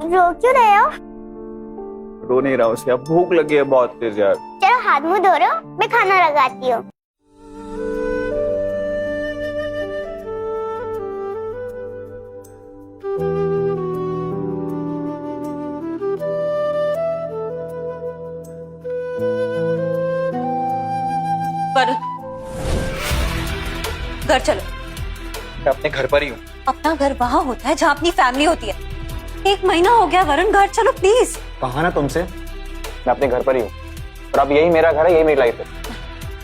रो क्यों रहे हो? रो नहीं रहा हूँ, भूख लगी है बहुत तेज यार। चलो हाथ मुंह धो रहे हो, मैं खाना लगाती हूँ। घर चलो। मैं अपने घर पर ही हूँ। अपना घर वहाँ होता है जहाँ अपनी फैमिली होती है। 1 महीना हो गया वरुण, घर चलो प्लीज। कहा ना तुमसे, मैं अपने घर पर ही हूँ और अब यही मेरा घर है, यही मेरी लाइफ है।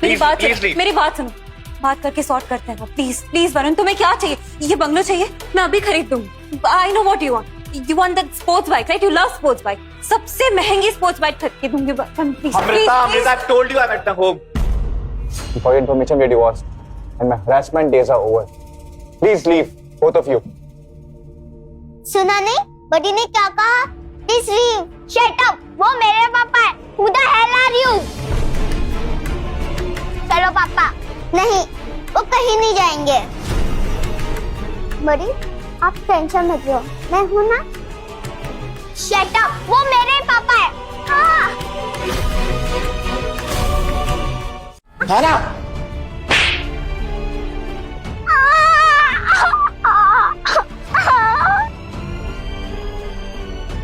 मेरी बात सुनो, बात करके सॉर्ट करते हैं ना। प्लीज प्लीज वरुण, तुम्हें क्या चाहिए? ये बंगलो चाहिए? मैं अभी खरीद दूंगी। I know what you want. You want that sports bike, right? You love sports bike. सबसे महंगी स्पोर्ट्स बाइक खरीद के दूंगी। Please Amrita, I've told you I'm at the home. For your information, we're divorced and my harassment days are over. Please leave, both of you. सुना नहीं? बड़ी ने क्या कहा? Please leave. Shut up. वो मेरे पापा है। Who the hell are you? चलो पापा। नहीं, वो कहीं नहीं जाएंगे। बड़ी, आप टेंशन मत लो, मैं हूँ ना। Shut up. वो मेरे पापा है। हाँ। खाना।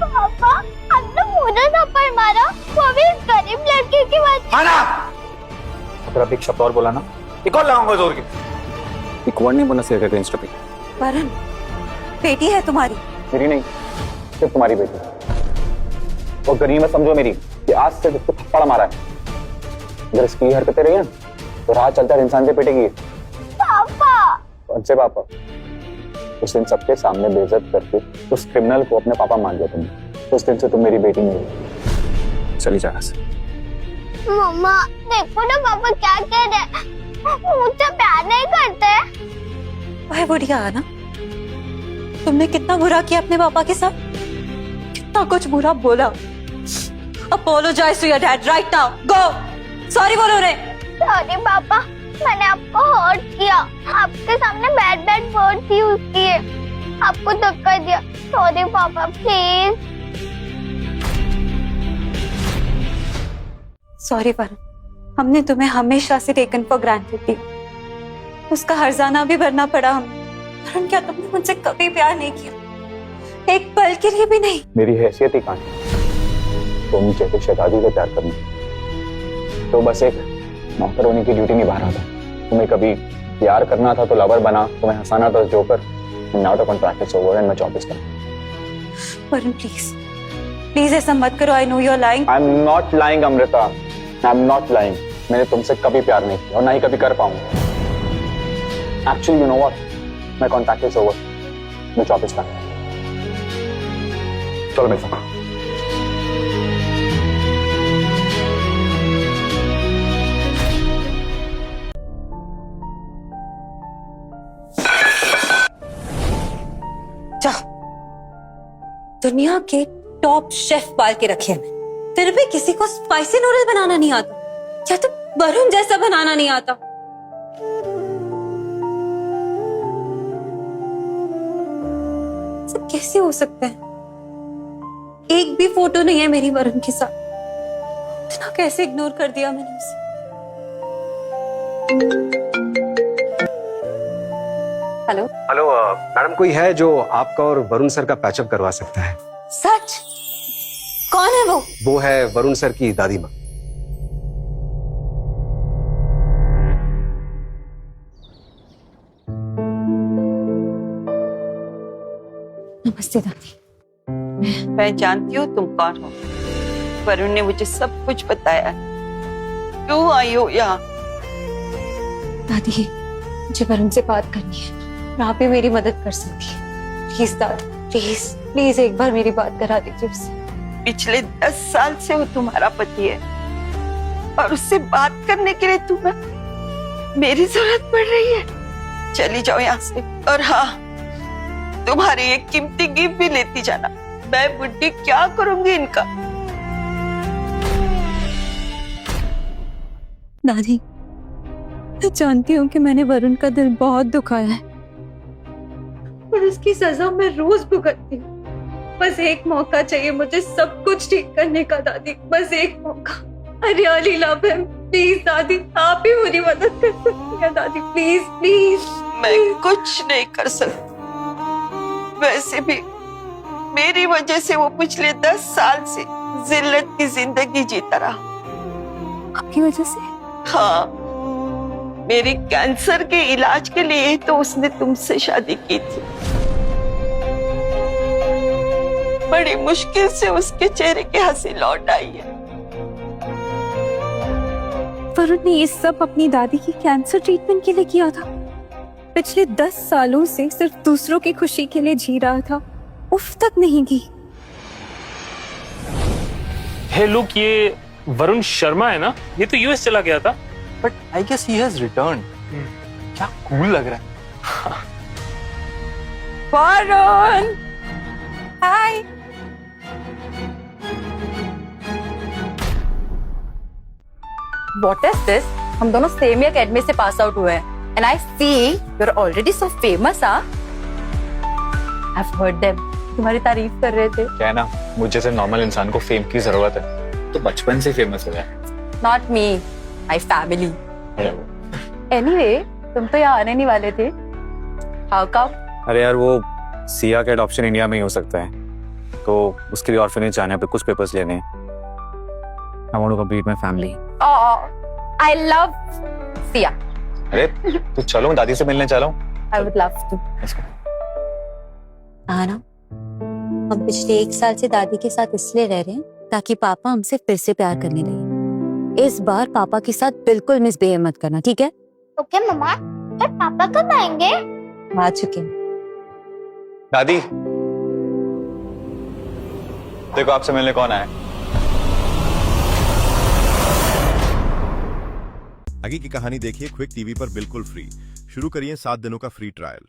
पापा, आपने मुझे थप्पड़ मारा, वो भी इस गरीब लड़के की वजह। खाना। अगर अब एक शब्द और बोला ना, एक और लगाऊंगा जोर के। एक वर्ड नहीं बोलना सीखेगा इंस्टा पे। वरुण, बेटी है तुम्हारी। मेरी नहीं, सिर्फ तुम्हारी बेटी। वो गनीमत समझो मेरी कि आज से जिसको थप्पड़ मारा है, अगर इसकी हरकतें रही हैं तो राह चलता है इंसान से पिटेगी। पापा। कौन से पापा? उस दिन सबके सामने बेइज्जत करके उस क्रिमिनल को अपने पापा मान लिया तुमने। उस दिन से तुम मेरी बेटी नहीं हो। चली जा से। मम्मा, देखो ना पापा क्या कह रहे हैं। मुझसे प्यार नहीं करते। वह बुढ़िया ना, तुमने कितना बुरा किया अपने पापा के साथ, कितना कुछ बुरा बोला। Apologize to your dad right now. Go. Sorry बोलो उन्हें। सॉरी पापा, मैंने आपको हर्ट किया, आपके सामने बैड वर्ड्स यूज किए, आपको धक्का दिया। सॉरी पापा, प्लीज। सॉरी वरुण, हमने तुम्हें हमेशा से टेकन फॉर ग्रांटेड दिया, उसका हर्जाना भी भरना पड़ा हमें। वरुण, क्या तुमने मुझसे कभी प्यार नहीं किया? एक पल के लिए भी नहीं। मेरी हैसियत ही कहां? तुम जैसे शहजादी से प्यार करना, तो बस एक नौकर होने की ड्यूटी निभा रहा था। तुम्हें कभी प्यार करना था तो लवर बना, तुम्हें हंसाना था joker. Now the contract is over and my job is done. Varun please, please ऐसा मत करो। I know you are lying. I am not lying Amrita, I am not lying. मैंने तुमसे कभी प्यार नहीं किया और ना ही कभी कर पाऊंगा। Actually you know what, my contract is over, my job is done. चलो मेरे साथ। दुनिया के टॉप शेफ पाल के रखे हैं, फिर भी किसी को स्पाइसी नूडल बनाना नहीं आता। क्या तो वरुण जैसा बनाना नहीं आता? सब कैसे हो सकता है? एक भी फोटो नहीं है मेरी वरुण के साथ। इतना कैसे इग्नोर कर दिया मैंने उसे? हेलो हेलो मैडम, कोई है जो आपका और वरुण सर का पैचअप करवा सकता है? सच? कौन है वो? वो है वरुण सर की दादी माँ। नमस्ते दादी। मैं जानती हूँ तुम कौन हो। वरुण ने मुझे सब कुछ बताया। क्यों आई हो यहाँ? दादी, मुझे वरुण से बात करनी है। आप भी मेरी मदद कर सकती है। प्लीज दादी, प्लीज प्लीज एक बार मेरी बात करा दीजिए उससे। पिछले 10 साल से वो तुम्हारा पति है और उससे बात करने के लिए तुम्हें मेरी जरूरत पड़ रही है। चली जाओ यहाँ से। और हाँ, तुम्हारे ये कीमती गिफ्ट भी लेती जाना। मैं बुढ़ी क्या करूंगी इनका। दादी, मैं जानती हूँ कि मैंने वरुण का दिल बहुत दुखाया है, पर उसकी सजा मैं रोज भुगतती हूँ। बस एक मौका चाहिए मुझे सब कुछ ठीक करने का दादी, बस एक मौका। I really love him. Please दादी, आप ही मेरी मदद कर सकती हैं दादी, प्लीज प्लीज। मैं कुछ नहीं कर सकती। वैसे भी मेरी वजह से वो पिछले 10 साल से जिल्लत की जिंदगी जीता रहा। आपकी वजह से? हाँ, मेरी कैंसर के इलाज के लिए तो उसने तुमसे शादी की थी। बड़ी मुश्किल से उसके चेहरे की हंसी लौट आई है। वरुण ने ये सब अपनी दादी की कैंसर ट्रीटमेंट के लिए किया था। पिछले 10 सालों से सिर्फ दूसरों की खुशी के लिए जी रहा था, उफ तक नहीं की। हे लुक, ये वरुण शर्मा है ना? ये तो यूएस चला गया था। But I guess he has return. क्या कूल लग रहा है। वरुण, हाय। What is this? हम दोनों सेम ही एकेडमी से पास आउट हुए हैं and I see you're already so famous, हाँ? I've heard them. तुम्हारी तारीफ कर रहे थे। क्या है ना, मुझ जैसे नॉर्मल इंसान को फेम की जरूरत है, तो बचपन से फेमस हो गया। Not me, my family. Anyway, तुम तो यहाँ आने नहीं वाले थे। How come? अरे यार, वो सिया का एडॉप्शन इंडिया में ही हो सकता है, तो उसके लिए ऑर्फनेज जाने पे कुछ पेपर्स लेने हैं। I want to complete my family. Oh, I love Sia. अरे तू चलो, दादी से मिलने चलो। I would love to. आना, हम पिछले 1 साल से दादी के साथ इसलिए रह रहे हैं ताकि पापा हमसे फिर से प्यार करने लगे। इस बार पापा के साथ बिल्कुल मिसबिहेव मत करना, ठीक है? ओके मम्मा, पर पापा कब आएंगे? आ चुके हैं। दादी, देखो आपसे मिलने कौन आया। आगे की कहानी देखिए क्विक टीवी पर बिल्कुल फ्री। शुरू करिए 7 दिनों का फ्री ट्रायल।